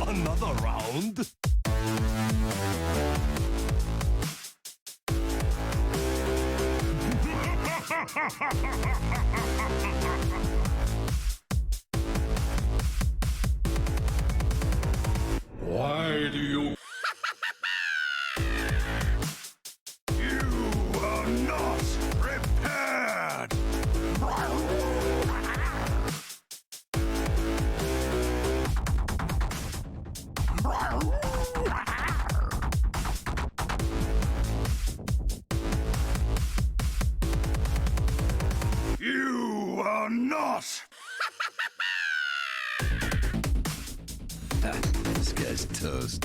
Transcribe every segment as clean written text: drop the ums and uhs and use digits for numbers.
Another round. Why do you... You are not prepared! You are not! This guy's toast.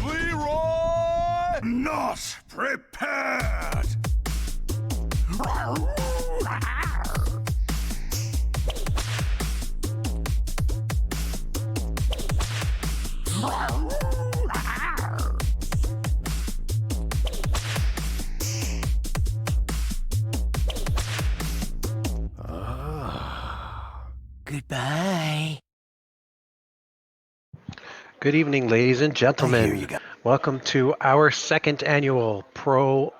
Leroy! Not prepared! Goodbye. Good evening, ladies and I gentlemen. hear you go. Welcome to our second annual All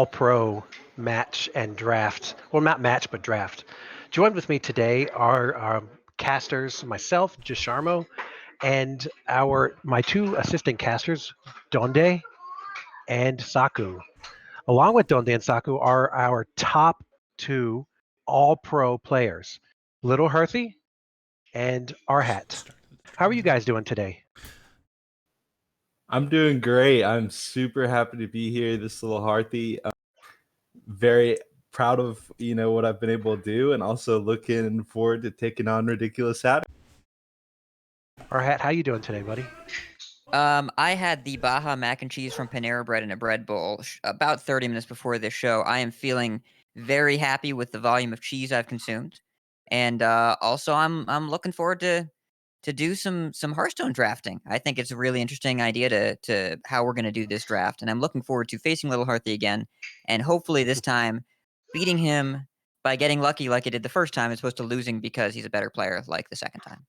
Pro match and draft. Well, not match, but draft. Joined with me today are casters, myself, dusharmo, and my two assistant casters, Donde and Saku. Along with Donde and Saku are our top two All Pro players, lilhearthie and RidiculousHat. How are you guys doing today? I'm doing great. I'm super happy to be here. This little hearthy. Very proud of what I've been able to do, and also looking forward to taking on RidiculousHat. RidiculousHat, how you doing today, buddy? I had the Baja mac and cheese from Panera Bread in a bread bowl about 30 minutes before this show. I am feeling very happy with the volume of cheese I've consumed, and also I'm looking forward to do some Hearthstone drafting. I think it's a really interesting idea to how we're going to do this draft, and I'm looking forward to facing lilhearthie again, and hopefully this time beating him by getting lucky like I did the first time, as opposed to losing because he's a better player like the second time.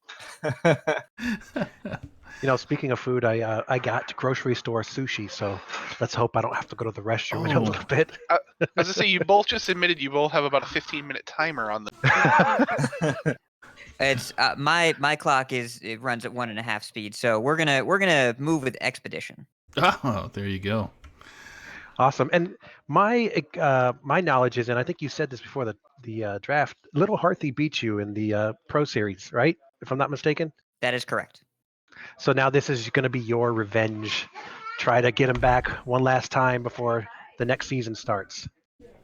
Speaking of food, I got grocery store sushi, so let's hope I don't have to go to the restroom in a little bit. I was gonna say, you both just admitted you both have about a 15-minute timer on the. It's my clock it runs at 1.5 speed, so we're gonna move with expedition. Oh, there you go. Awesome. And my knowledge is, and I think you said this before the draft, lilhearthie beat you in the Pro Series, right? If I'm not mistaken. That is correct. So now this is going to be your revenge. Try to get him back one last time before the next season starts.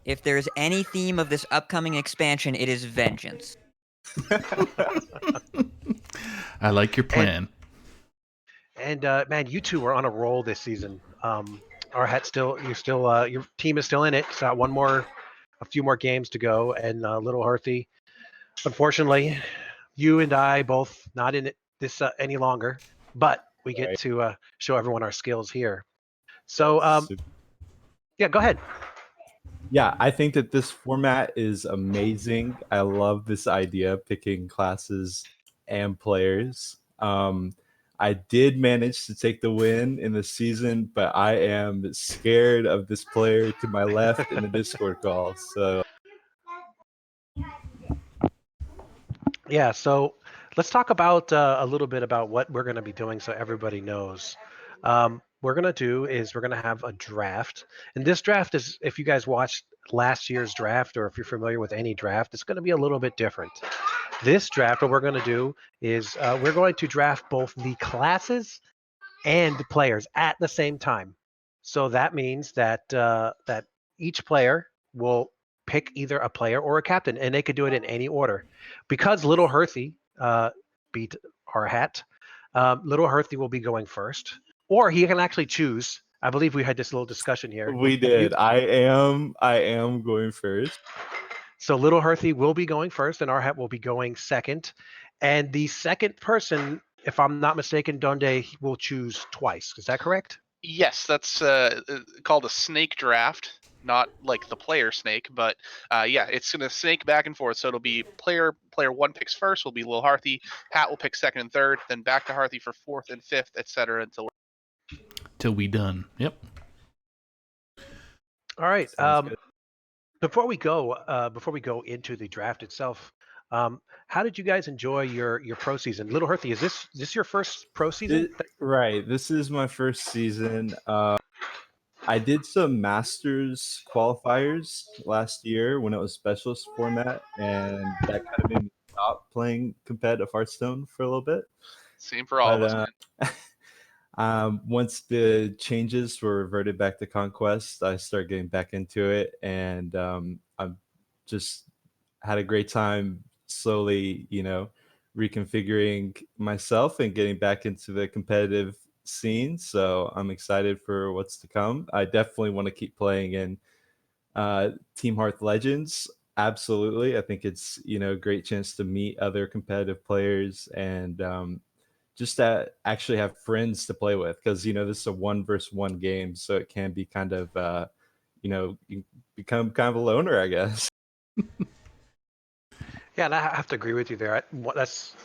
If there's any theme of this upcoming expansion, it is vengeance. I like your plan. And man, you two are on a roll this season. Your team is still in it. It's got a few more games to go, and lilhearthie, unfortunately, you and I both not in it this any longer, but we get to show everyone our skills here. So, yeah, go ahead. Yeah, I think that this format is amazing. I love this idea of picking classes and players. I did manage to take the win in the season, but I am scared of this player to my left in the Discord call. So, yeah, so let's talk about a little bit about what we're going to be doing so everybody knows. We're going to have a draft. And this draft is, if you guys watched last year's draft, or if you're familiar with any draft, it's going to be a little bit different. This draft, what we're going to do is we're going to draft both the classes and the players at the same time. So that means that that each player will pick either a player or a captain, and they could do it in any order. Because Little Hearthie beat our hat, Little Hearthie will be going first, or he can actually choose. I believe we had this little discussion here. We did. I am going first. So Little Hearthie will be going first, and our hat will be going second. And the second person, if I'm not mistaken, Donde will choose twice. Is that correct? Yes, that's called a snake draft, not like the player snake, but yeah, it's gonna snake back and forth. So it'll be player one picks first, will be Lil Hearthie. Hat will pick second and third, then back to Hearthie for fourth and fifth, etc. Until Till we done. Yep. All right. Sounds good. Before we go into the draft itself, how did you guys enjoy your pro season? Little Hearthie, is this your first pro season? Right. This is my first season. I did some Masters qualifiers last year when it was specialist format, and that kind of made me stop playing competitive Hearthstone for a little bit. same for all of us, man. Once the changes were reverted back to Conquest, I started getting back into it, and I'm just had a great time slowly, reconfiguring myself and getting back into the competitive scene. So I'm excited for what's to come. I definitely want to keep playing in Team Hearth Legends. Absolutely. I think it's, a great chance to meet other competitive players and just to actually have friends to play with, because, this is a 1-versus-1 game. So it can be kind of, you become kind of a loner, I guess. Yeah, and I have to agree with you there. That's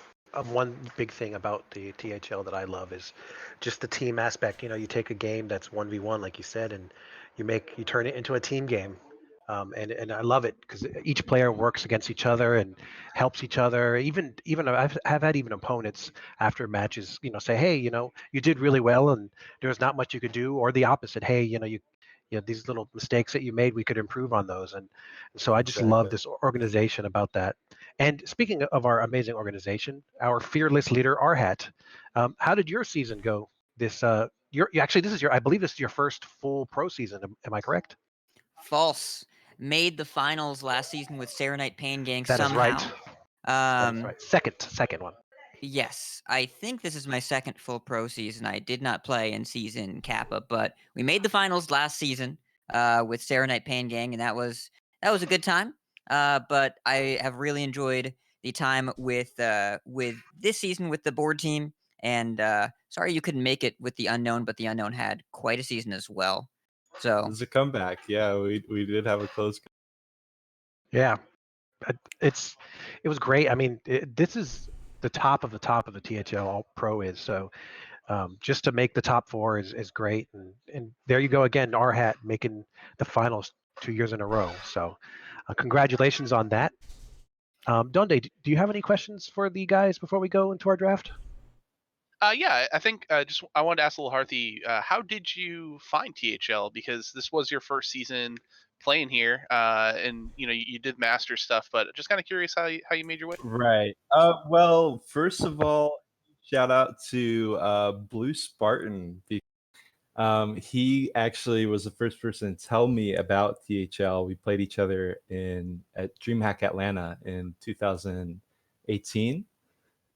one big thing about the THL that I love is just the team aspect. You take a game that's 1v1, like you said, and you turn it into a team game. And I love it because each player works against each other and helps each other. Even I've had even opponents after matches, say, hey, you did really well, and there's not much you could do, or the opposite. Hey, these little mistakes that you made, we could improve on those. And so I just love this organization about that. And speaking of our amazing organization, our fearless leader, Arhat, how did your season go? I believe this is your first full pro season. Am I correct? False. Made the finals last season with Serenite Pain Gang That is somehow. right. That is right. Second one. Yes, I think this is my second full pro season. I did not play in season Kappa, but we made the finals last season with Serenite Pain Gang, and that was a good time. But I have really enjoyed the time with this season with the board team. And sorry you couldn't make it with the Unknown, but the Unknown had quite a season as well. So It's a comeback. Yeah, we did have a close. Yeah, it was great. I mean, this is the top of the THL All Pro is so. Just to make the top four is great, and there you go again. Our hat making the finals 2 years in a row. So, congratulations on that. Donde, do you have any questions for the guys before we go into our draft? Yeah, I think just I wanted to ask Lil Hearthie, how did you find THL? Because this was your first season playing here, and you did master stuff, but just kind of curious how you made your way. Right. Well, first of all, shout out to Blue Spartan. He actually was the first person to tell me about THL. We played each other at DreamHack Atlanta in 2018.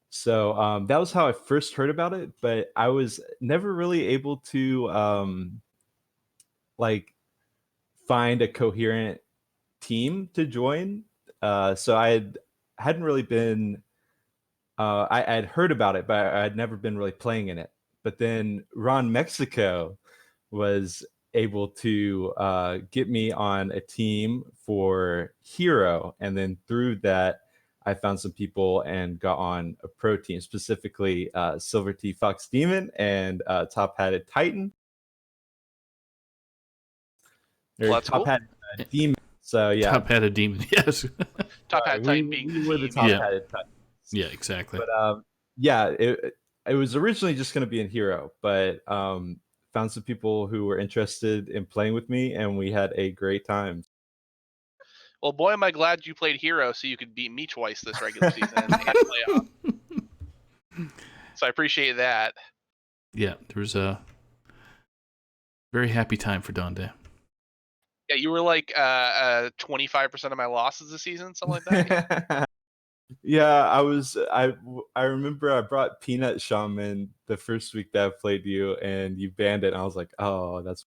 So that was how I first heard about it, but I was never really able to like find a coherent team to join. So hadn't really been I'd heard about it, but I'd never been really playing in it. But then Ron Mexico was able to get me on a team for Hero, and then through that, I found some people and got on a pro team, specifically Silver T Fox Demon and Top Hatted Titan. Well, that's Top cool. Hatted Demon. So yeah, Top Hatted Demon. Yes. Top Hat Titan we being the were the team. Top Yeah. Hatted Titan. Yeah, exactly. But yeah, it was originally just going to be in Hero, but found some people who were interested in playing with me, and we had a great time. Well, boy, am I glad you played hero so you could beat me twice this regular season and playoff. So I appreciate that. Yeah, there was a very happy time for Donde. Yeah, you were like 25% of my losses this season, something like that. Yeah, I remember I brought Peanut Shaman the first week that I played you, and you banned it, and I was like, oh, that's.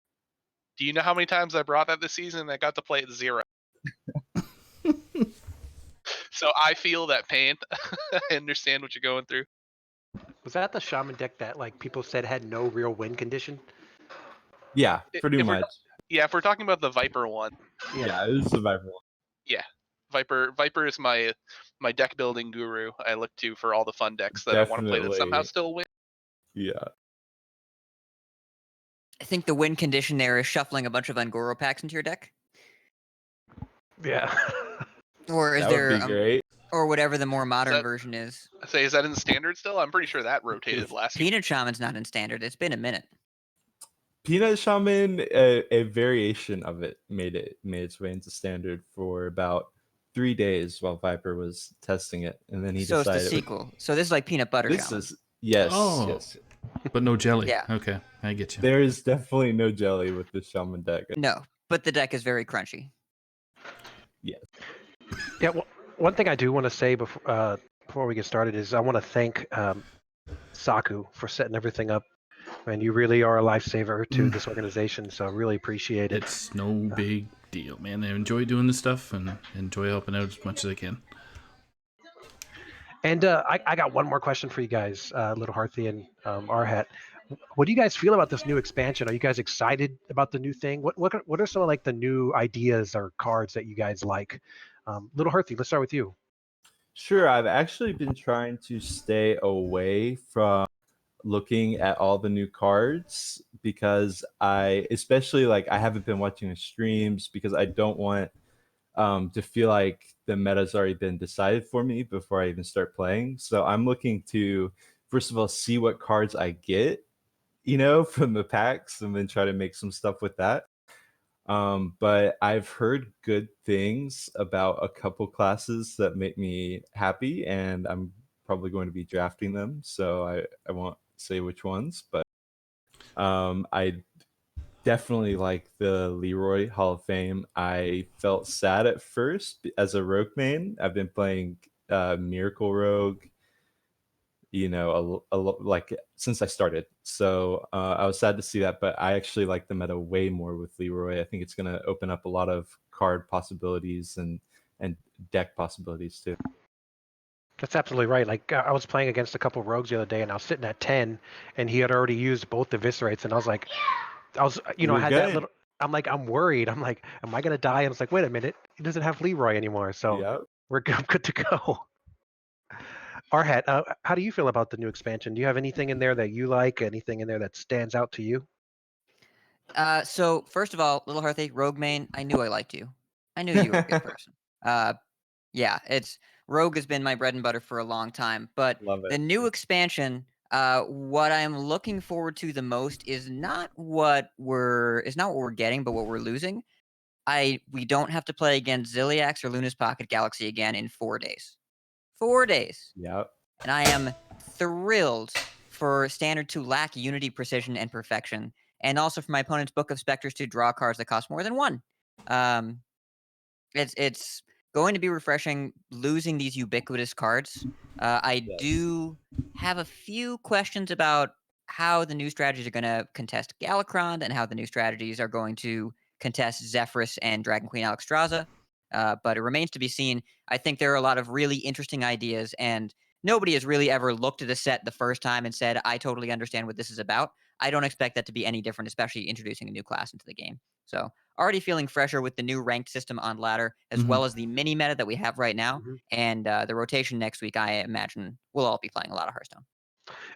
Do you know how many times I brought that this season? I got to play it 0. So I feel that pain. I understand what you're going through. Was that the shaman deck that like people said had no real win condition? Yeah, pretty If much. Yeah, if we're talking about the Viper one. Yeah, it was survival. Yeah. Viper is my deck building guru I look to for all the fun decks that I want to play that somehow Definitely. still win. Yeah. I think the win condition there is shuffling a bunch of Ungoro packs into your deck, Yeah. or is That there, would be great. or whatever the more modern that- version is. I say, is that in the standard still? I'm pretty sure that rotated last year. Peanut Shaman's not in standard. It's been a minute. Peanut Shaman, a variation of it made its way into standard for about 3 days while Viper was testing it, and then he So it's decided the sequel. So this is like Peanut Butter this Shaman. is yes, Oh. yes. But no jelly. Yeah. Okay, I get you. There is definitely no jelly with the Shaman deck. No, but the deck is very crunchy. Yeah. Well, one thing I do want to say before we get started is I want to thank Saku for setting everything up. And you really are a lifesaver to this organization, so I really appreciate it. It's no big deal, man. I enjoy doing this stuff and enjoy helping out as much as I can. And I got one more question for you guys, lilhearthie and RHat. What do you guys feel about this new expansion? Are you guys excited about the new thing? What are some of like the new ideas or cards that you guys like? lilhearthie, let's start with you. Sure, I've actually been trying to stay away from looking at all the new cards because especially like I haven't been watching the streams because I don't want to feel like the meta's already been decided for me before I even start playing. So I'm looking to first of all see what cards I get, from the packs, and then try to make some stuff with that. But I've heard good things about a couple classes that make me happy, and I'm probably going to be drafting them. So I won't say which ones, but I definitely like the Leroy Hall of Fame. I felt sad at first as a rogue main. I've been playing Miracle Rogue, like since I started. So I was sad to see that, but I actually like the meta way more with Leroy. I think it's going to open up a lot of card possibilities and deck possibilities too. That's absolutely right. Like I was playing against a couple rogues the other day, and I was sitting at 10, and he had already used both the eviscerates, and I was like, I had that little. I'm like, I'm worried. I'm like, am I gonna die? And it's like, wait a minute, he doesn't have Leroy anymore, so Yeah. we're good to go. RHat, how do you feel about the new expansion? Do you have anything in there that you like? Anything in there that stands out to you? So first of all, lilhearthie, Rogue main, I knew I liked you. I knew you were a good person. Yeah, Rogue has been my bread and butter for a long time, but Love it. the new expansion, what I'm looking forward to the most is not what we're getting, but what we're losing. We don't have to play against Ziliax or Luna's Pocket Galaxy again in 4 days. 4 days. Yep. And I am thrilled for Standard to lack unity, precision, and perfection, and also for my opponent's Book of Specters to draw cards that cost more than 1. It's going to be refreshing losing these ubiquitous cards. I do have a few questions about how the new strategies are going to contest Galakron and how the new strategies are going to contest Zephyrus and Dragon Queen Alexstrasza. But it remains to be seen. I think there are a lot of really interesting ideas, and nobody has really ever looked at a set the first time and said, I totally understand what this is about. I don't expect that to be any different, especially introducing a new class into the game. So already feeling fresher with the new ranked system on ladder, as well as the mini meta that we have right now. And the rotation next week, I imagine we'll all be playing a lot of Hearthstone.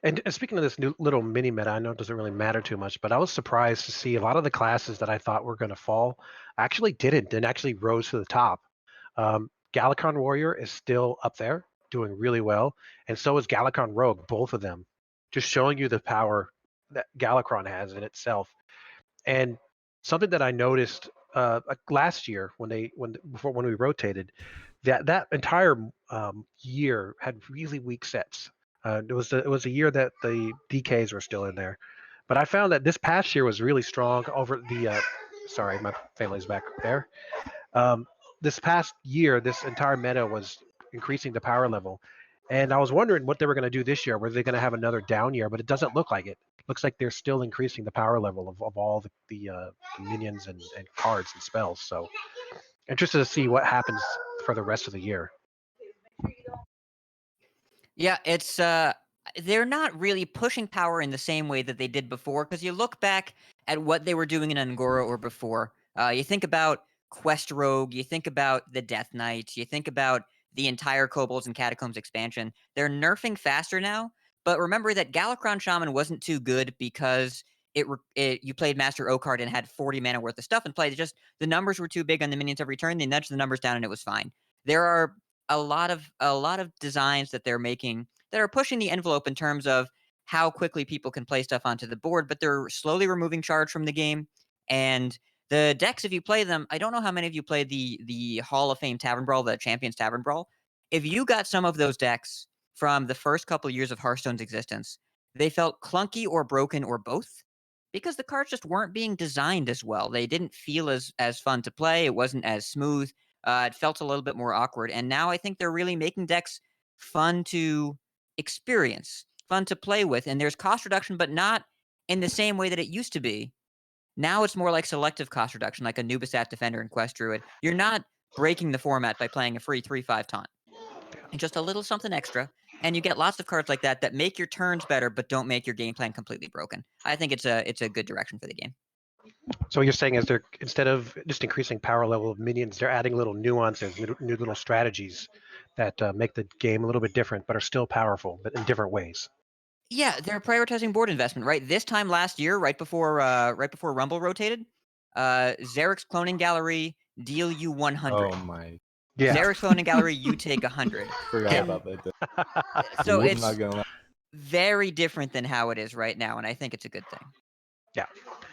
And speaking of this new little mini meta, I know it doesn't really matter too much, but I was surprised to see a lot of the classes that I thought were going to fall actually didn't and actually rose to the top. Galakron Warrior is still up there, doing really well, and so is Galakron Rogue, both of them, just showing you the power that Galakron has in itself. And something that I noticed last year when we rotated, that entire year had really weak sets. It was a year that the DKs were still in there, but I found that this past year was really strong over the. Sorry, my family's back there. Um, this past year, this entire meta was increasing the power level, and I was wondering what they were going to do this year. Were they going to have another down year? But it doesn't look like it. Looks like they're still increasing the power level of all the minions and cards and spells. So interested to see what happens for the rest of the year. Yeah, it's they're not really pushing power in the same way that they did before. Because you look back at what they were doing in Angora or before. You think about Quest Rogue, you think about the Death Knights, you think about the entire Kobolds and Catacombs expansion. They're nerfing faster now, but remember that Galakron Shaman wasn't too good because you played Master Okard and had 40 mana worth of stuff in play. Just the numbers were too big on the minions every turn. They nudged the numbers down and it was fine. There are a lot of designs that they're making that are pushing the envelope in terms of how quickly people can play stuff onto the board, but they're slowly removing charge from the game. And the decks, if you play them, I don't know how many of you played the Hall of Fame Tavern Brawl, the Champions Tavern Brawl. If you got some of those decks from the first couple years of Hearthstone's existence, they felt clunky or broken or both because the cards just weren't being designed as well. They didn't feel as fun to play. It wasn't as smooth. It felt a little bit more awkward. And now I think they're really making decks fun to experience, fun to play with. And there's cost reduction, but not in the same way that it used to be. Now it's more like selective cost reduction, like a Nubisat Defender and Quest Druid. You're not breaking the format by playing a free 3/5 taunt. And just a little something extra. And you get lots of cards like that that make your turns better, but don't make your game plan completely broken. I think it's a good direction for the game. So what you're saying is they're, instead of just increasing power level of minions, they're adding little nuances, new little strategies that make the game a little bit different, but are still powerful, but in different ways. Yeah, they're prioritizing board investment, right? This time last year, right before Rumble rotated, Zarek's cloning gallery deal you 100. Oh my! Yeah. Zarek's cloning gallery, you take 100. Forgot And about that. so I'm it's not gonna lie. very different than how it is right now, and I think it's a good thing. Yeah,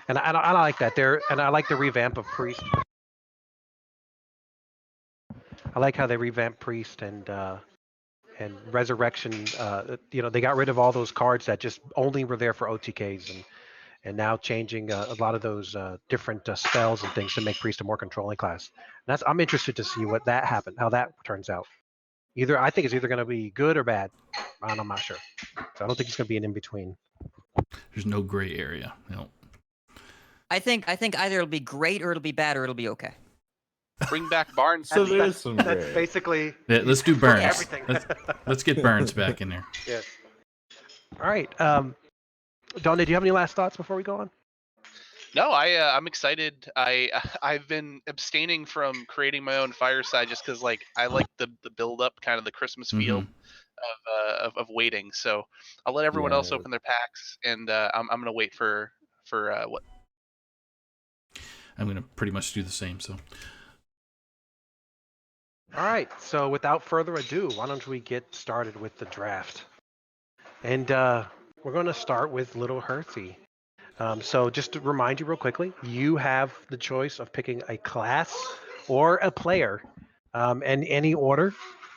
and I like that. I like the revamp of Priest. I like how they revamped Priest and Resurrection. They got rid of all those cards that just only were there for OTKs, and now changing a lot of those different spells and things to make Priest a more controlling class. And I'm interested to see what that happened, how that turns out. I think it's either going to be good or bad, and I'm not sure. So I don't think it's going to be an in between. There's no gray area. No. I think either it'll be great or it'll be bad or it'll be okay. Bring back Barnes. So there is some That's gray. basically. Yeah, let's do Burns. Everything. Let's get Burns back in there. Yes. All right. Donde, do you have any last thoughts before we go on? No, I'm excited. I've been abstaining from creating my own fireside just because I like the build up, kind of the Christmas feel of waiting. So I'll let everyone else open their packs, and I'm gonna wait for what. I'm gonna pretty much do the same. So. All right. So without further ado, why don't we get started with the draft? And we're going to start with lilhearthie. So just to remind you real quickly, you have the choice of picking a class or a player in any order.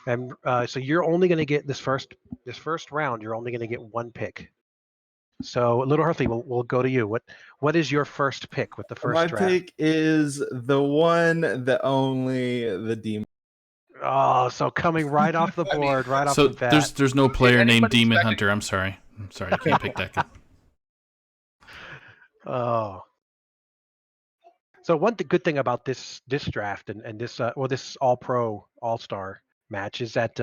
And so you're only going to get this first round. You're only going to get one pick. So lilhearthie, we'll go to you. What is your first pick with the first My draft? pick is the one, the only, the demon. Oh, so coming right off the board, right off So the bat. there's no player named anybody's Demon second- Hunter. I'm sorry, I can't pick that guy. Oh. So one good thing about this draft and this this All-Pro All-Star match is that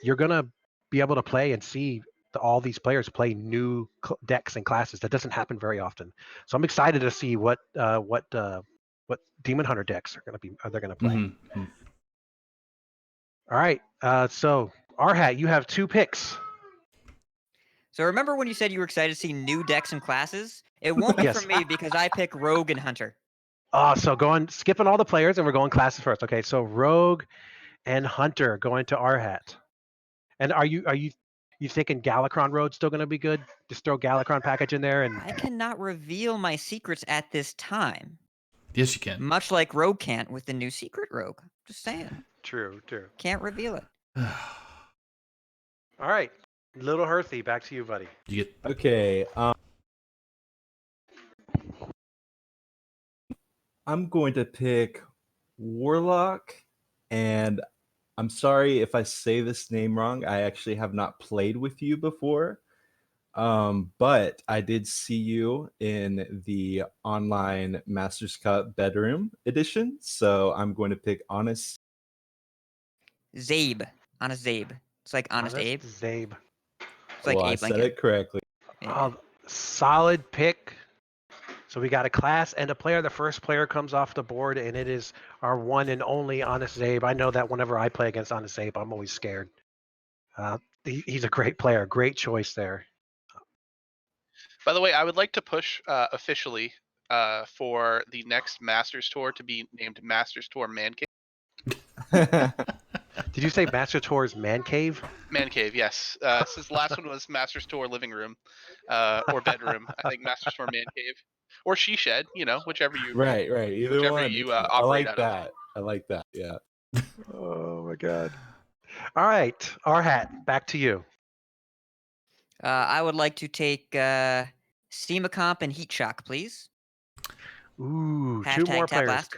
you're gonna be able to play and see all these players play new decks and classes. That doesn't happen very often. So I'm excited to see what Demon Hunter decks they're gonna play. Mm-hmm. All right. So RHAT, you have two picks. So remember when you said you were excited to see new decks and classes? It won't be Yes. from me because I pick Rogue and Hunter. So skipping all the players and we're going classes first. Okay, so Rogue and Hunter going to RHAT. And are you thinking Galakron Road's still going to be good? Just throw Galakron package in there and I cannot reveal my secrets at this time. Yes, you can. Much like Rogue can't with the new secret Rogue. Just saying. True. Can't reveal it. All right, Little Hearthie, back to you, buddy. You get Okay. I'm going to pick Warlock, and I'm sorry if I say this name wrong. I actually have not played with you before, but I did see you in the online Masters Cup Bedroom edition, so I'm going to pick Honest. Zabe. Honest Zabe. It's like Honest Abe. Zabe. It's like Well, I Abe said Lincoln. it correctly. Yeah. Solid pick. So we got a class and a player. The first player comes off the board, and it is our one and only Honest Zabe. I know that whenever I play against Honest Zabe, I'm always scared. He's a great player. Great choice there. By the way, I would like to push officially for the next Masters Tour to be named Masters Tour Man Cave. Did you say Master Tour's Man Cave? Man Cave, yes. Since the last one was Masters Tour Living Room or Bedroom, I think Masters Tour Man Cave or She Shed, whichever you Right. Either whichever one. you I operate like out that. I like that. Yeah. Oh my God. All right, R-Hat, back to you. I would like to take Comp and Heat Shock, please. Ooh, Hashtag two more tap players. last.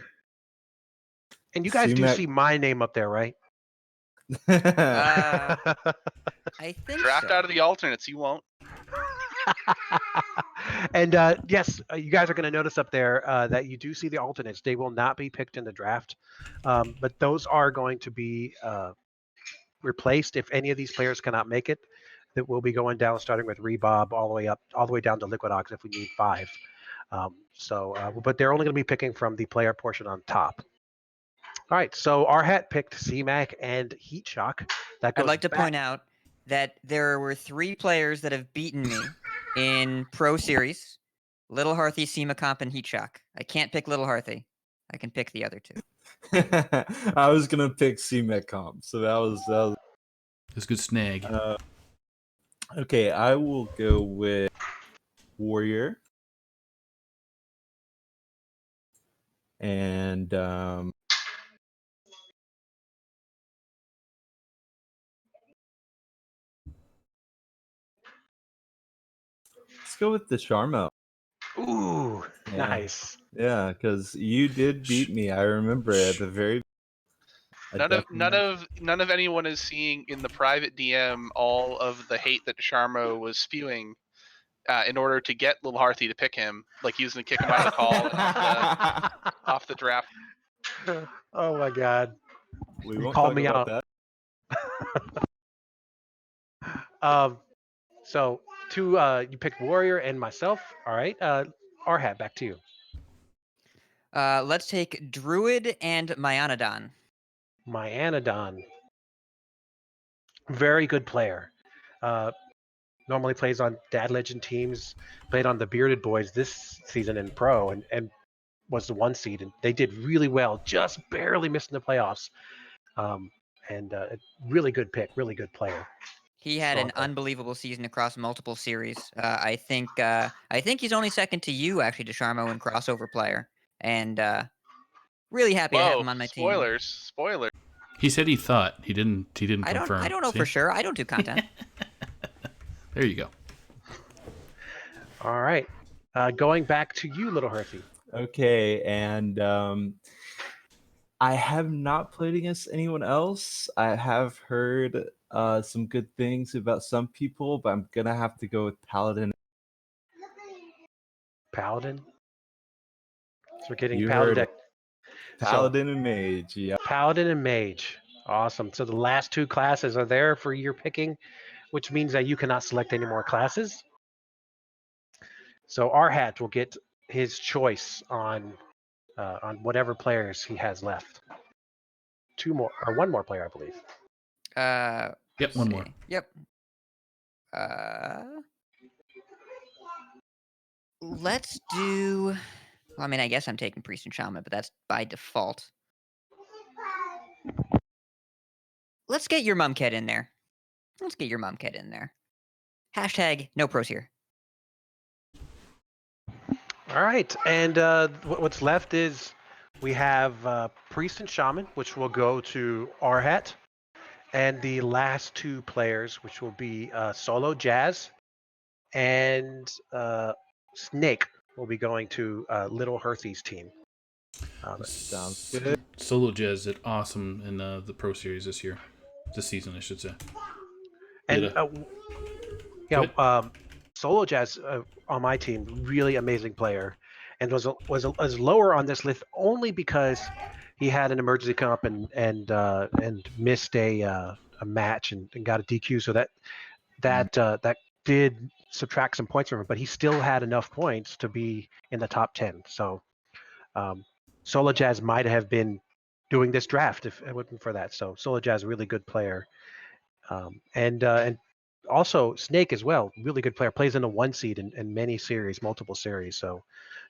And you guys do C-Mac- see my name up there, right? I think draft so. out of the alternates. You won't. And yes, you guys are going to notice up there that you do see the alternates. They will not be picked in the draft, but those are going to be replaced if any of these players cannot make it. That will be going down, starting with Rebob, all the way down to Liquid Ox if we need 5. But they're only going to be picking from the player portion on top. All right, so R-Hat picked C-Mac and Heat Shock. That goes I'd like to back. point out that there were 3 players that have beaten me in Pro Series. Little Hearthie, Comp, and Heat Shock. I can't pick Little Hearthie. I can pick the other 2. I was gonna pick C-Mac Comp, so that was That's a good snag. okay. I will go with Warrior, and let's go with dusharmo. Ooh, Yeah. nice. Yeah, because you did beat me. I remember at the very. None of anyone is seeing in the private DM all of the hate that Dusharmo was spewing in order to get Lil Hearthie to pick him. Like he was gonna kick him out of the call and off the draft. Oh my God. We You won't called talk me about out. that. So you picked Warrior and myself. All right. R-Hat, back to you. Let's take Druid and Myanodon. Myanodon. Very good player. Normally plays on Dad Legend teams, played on the Bearded Boys this season in Pro, and was the 1 seed. And they did really well, just barely missing the playoffs. Really good pick, really good player. He had Strong an player. unbelievable season across multiple series. I think he's only second to you, actually, Dusharmo, in crossover player. And really happy to have him on my team. Spoilers. He said he thought. He didn't I confirm. don't know See? for sure. I don't do content. There you go. All right. Going back to you, Little Hearthie. Okay, and I have not played against anyone else. I have heard some good things about some people, but I'm gonna have to go with Paladin. Paladin. So we're getting You Paladin heard deck. it. Paladin and Mage. Yeah. Paladin and Mage. Awesome. So the last 2 classes are there for your picking, which means that you cannot select any more classes. So R-Hat will get his choice on whatever players he has left. 2 more or 1 more player, I believe. Yep, one more. Yep. Let's do. Well, I mean, I guess I'm taking Priest and Shaman, but that's by default. Let's get your Mumket in there. Hashtag no pros here. All All right, and what's left is we have Priest and Shaman, which will go to RHAT, and the last two players, which will be Solo Jazz and Snake, will be going to lilhearthie's team. Sounds good. Solo Jazz did awesome in the Pro Series this season, I should say. And Did a- yeah, Good. Solo Jazz on my team, really amazing player, and was lower on this list only because he had an emergency come up and missed a match and got a DQ, so that did subtract some points from him, but he still had enough points to be in the top 10. So Solo Jazz might have been doing this draft if it wasn't for that. So Solo Jazz, really good player, and also Snake as well, really good player. Plays in a 1 seed in many series, multiple series. So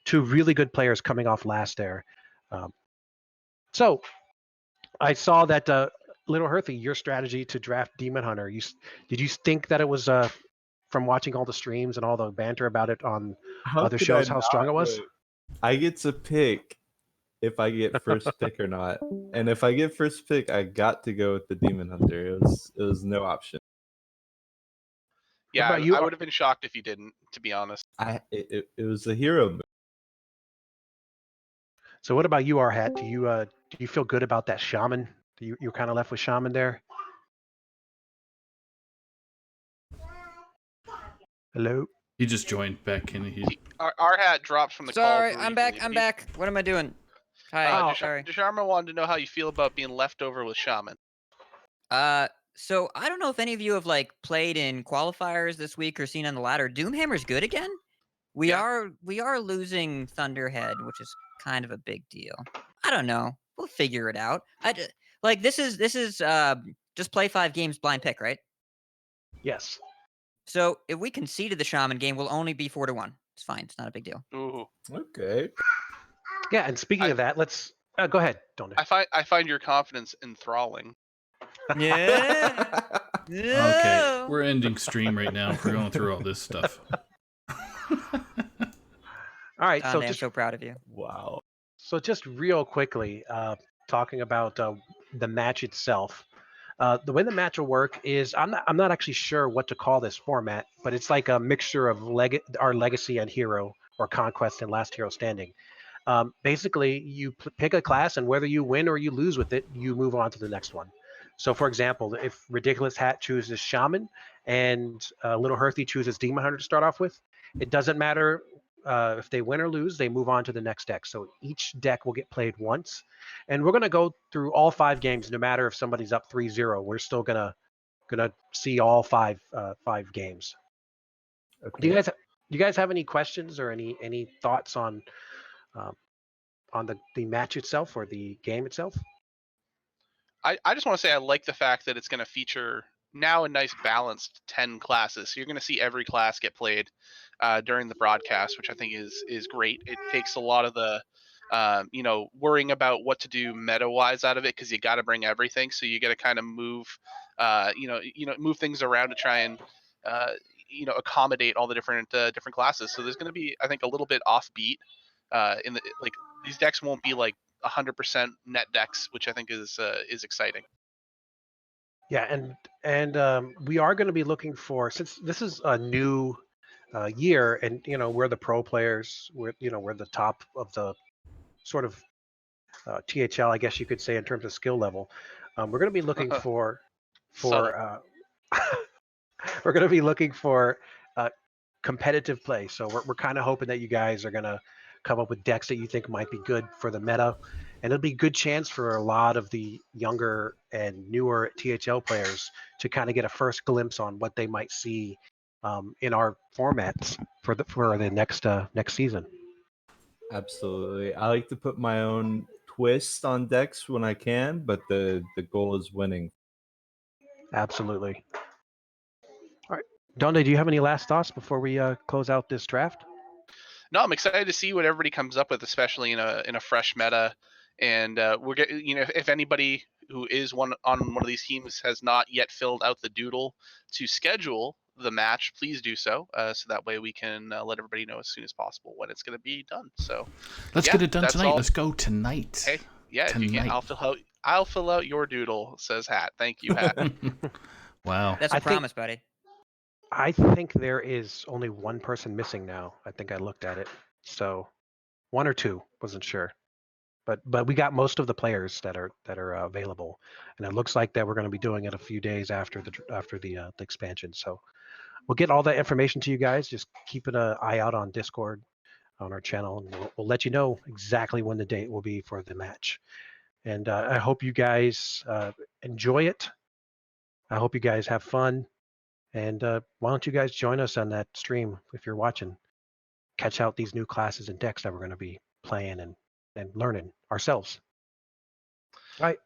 two really good players coming off last there. So I saw that lilhearthie, your strategy to draft Demon Hunter. Did you think that it was from watching all the streams and all the banter about it on How other could I shows how not? strong it was? Look, I get to pick if I get first pick or not, and if I get first pick, I got to go with the Demon Hunter. It was no option. What Yeah, about you? I would have been shocked if you didn't, to be honest. It was a hero move. So what about you, RHAT? Do you feel good about that Shaman? You're kind of left with Shaman there. Hello. He just joined back in. Our hat dropped from the call. Sorry, I'm briefly. back. I'm back. What am I doing? Hi. Sorry. Dusharmo wanted to know how you feel about being left over with Shaman. So I don't know if any of you have like played in qualifiers this week or seen on the ladder. Doomhammer's good again. We are losing Thunderhead, which is kind of a big deal. I don't know. We'll figure it out. Like this is just play 5 games blind pick, right? Yes. So if we conceded the Shaman game, we'll only be 4-1. It's fine. It's not a big deal. Ooh. Okay. Yeah, and speaking of that, let's go ahead, Donde. I find your confidence enthralling. Yeah. Okay, we're ending stream right now. We're going through all this stuff. All right, Donde, I'm so proud of you. Wow. So just real quickly, talking about the match itself. The way the match will work is I'm not actually sure what to call this format, but it's like a mixture of our legacy and hero, or conquest and last hero standing. Basically, you pick a class, and whether you win or you lose with it, you move on to the next one. So, for example, if RidiculousHat chooses Shaman and lilhearthie chooses Demon Hunter to start off with, it doesn't matter if they win or lose, they move on to the next deck. So each deck will get played once. And we're going to go through all 5 games, no matter if somebody's up 3-0. We're still going to see all 5 games. Okay. Do you guys have any questions or any thoughts on the match itself or the game itself? I just want to say I like the fact that it's going to feature now a nice balanced 10 classes. So you're going to see every class get played during the broadcast, which I think is great. It takes a lot of the worrying about what to do meta wise out of it, because you got to bring everything. So you got to kind of move move things around to try and accommodate all the different classes. So there's going to be, I think, a little bit offbeat in the like these decks won't be like 100% net decks, which I think is exciting. Yeah, and we are going to be looking for, since this is a new year, and we're the pro players, we're the top of the sort of THL, I guess you could say, in terms of skill level. We're going to be looking for we're going to be looking for competitive play. So we're kind of hoping that you guys are going to come up with decks that you think might be good for the meta, and it'll be a good chance for a lot of the younger and newer THL players to kind of get a first glimpse on what they might see in our formats for the next season. Absolutely. I like to put my own twist on decks when I can, but the goal is winning. Absolutely. All right, Donde, do you have any last thoughts before we close out this draft? No, I'm excited to see what everybody comes up with, especially in a fresh meta. And we're getting, if anybody who is on one of these teams has not yet filled out the doodle to schedule the match, please do so. So that way we can let everybody know as soon as possible when it's going to be done. So Let's yeah, get it done that's tonight. all. Let's go tonight. Hey, yeah, if you can, Tonight. I'll fill out your doodle. Says Hat. Thank you, Hat. Wow. That's a I think- promise, buddy. I think there is only one person missing now. I think I looked at it. So 1 or 2, wasn't sure. But we got most of the players that are available, and it looks like that we're going to be doing it a few days after the expansion. So we'll get all that information to you guys. Just keep an eye out on Discord, on our channel, and we'll let you know exactly when the date will be for the match. And I hope you guys enjoy it. I hope you guys have fun. And why don't you guys join us on that stream if you're watching? Catch out these new classes and decks that we're going to be playing and learning ourselves. All right.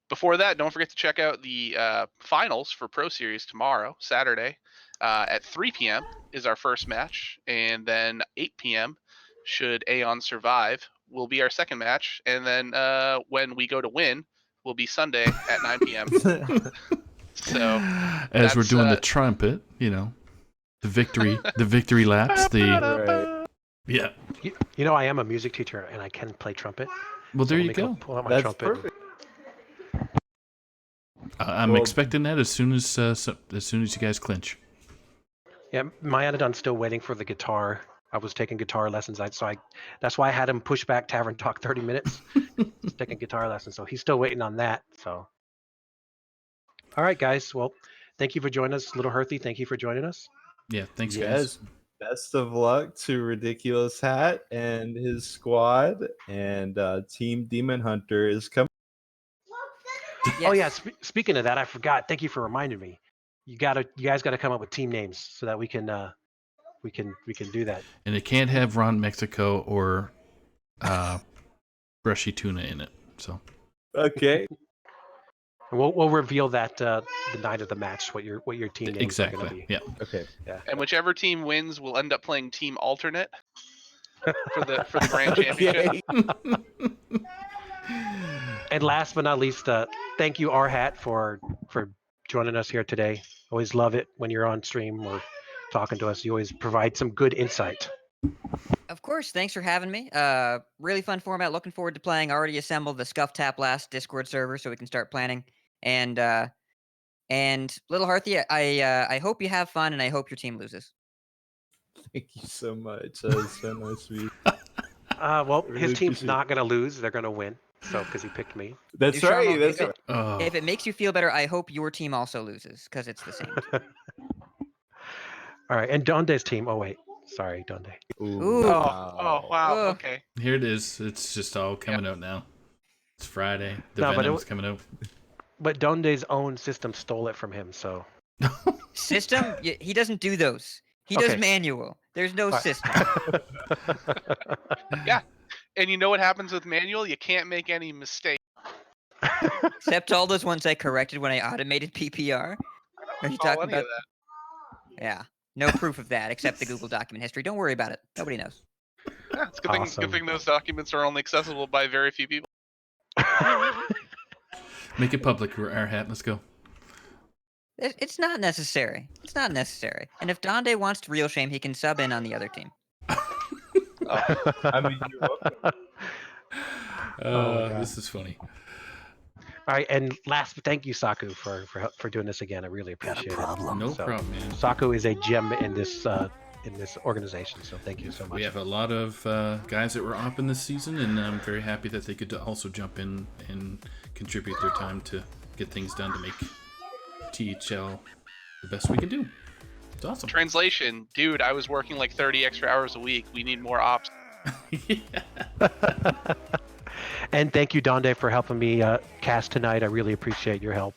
Before that, don't forget to check out the finals for Pro Series tomorrow, Saturday, at 3 p.m. is our first match, and then 8 p.m. should Aeon survive will be our second match, and then when we go to win will be Sunday at 9 p.m. So as we're that's, doing the trumpet, the victory laps, Right. yeah. You know, I am a music teacher and I can play trumpet. Well, there let you me go. Pull out my That's trumpet. perfect. I'm Well- expecting that as soon as you guys clinch. Yeah, Myanodon's still waiting for the guitar. I was taking guitar lessons, that's why I had him push back Tavern Talk 30 minutes. He's taking guitar lessons, so he's still waiting on that. So, all right, guys. Well, thank you for joining us, Little Hearthie. Thank you for joining us. Yeah, thanks, Yes. guys. Best of luck to Ridiculous Hat and his squad, and Team Demon Hunter is coming. Oh yeah, Yes. speaking of that, I forgot. Thank you for reminding me. You guys gotta come up with team names so that we can do that. And it can't have Ron Mexico or Brushy Tuna in it. So Okay. And we'll reveal that the night of the match what your team names are exactly. gonna be. Yeah. Okay. Yeah. and whichever team wins will end up playing team alternate for the grand championship. Okay. And last but not least, thank you, R-Hat, for joining us here today. Always love it when you're on stream or talking to us. You always provide some good insight. Of course. Thanks for having me. Really fun format. Looking forward to playing. Already assembled the Scuff Tap Last Discord server so we can start planning. And Little Hearthie, I hope you have fun and I hope your team loses. Thank you so much. That was so nice of you. Well, Really his team's appreciate not gonna lose. They're gonna win. So because he picked me. That's Dusharmo, right. That's if it- right. Oh, If it makes you feel better, I hope your team also loses because it's the same. All right, and Donde's team. Oh wait, sorry, Donde. Ooh. Oh wow. Ugh. Okay. here it is. It's just all coming out now. It's Friday. The No, but Venom's coming out. But Donde's own system stole it from him. So System? He doesn't do those. He does Okay. manual. There's no Fine. system. Yeah. And you know what happens with manual? You can't make any mistakes. Except all those ones I corrected when I automated PPR. Are you talking Any of about? that. Yeah. No proof of that except the Google document history. Don't worry about it. Nobody knows. Yeah, it's a Awesome. good thing those documents are only accessible by very few people. Make it public, our hat. Let's go. It's not necessary. It's not necessary. And if Donde wants to real shame, he can sub in on the other team. I mean, you're welcome. God. This is funny. All right, and last, thank you, Saku, for doing this again. I really appreciate it. No So, problem, man. Saku is a gem in this organization, so thank you so much. We have a lot of guys that were opping this season, and I'm very happy that they could also jump in and contribute their time to get things done to make THL the best we can do. It's awesome. Translation, dude, I was working like 30 extra hours a week. We need more ops. Yeah. And thank you, Donde, for helping me cast tonight. I really appreciate your help.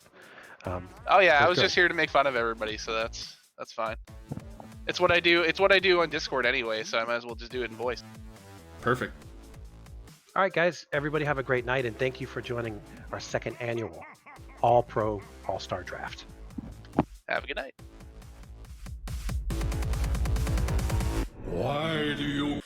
Oh yeah, I Let's was go. just here to make fun of everybody, so that's fine. It's what I do. It's what I do on Discord anyway, so I might as well just do it in voice. Perfect. All right, guys, everybody have a great night, and thank you for joining our second annual All-Pro All-Star Draft. Have a good night. Why do you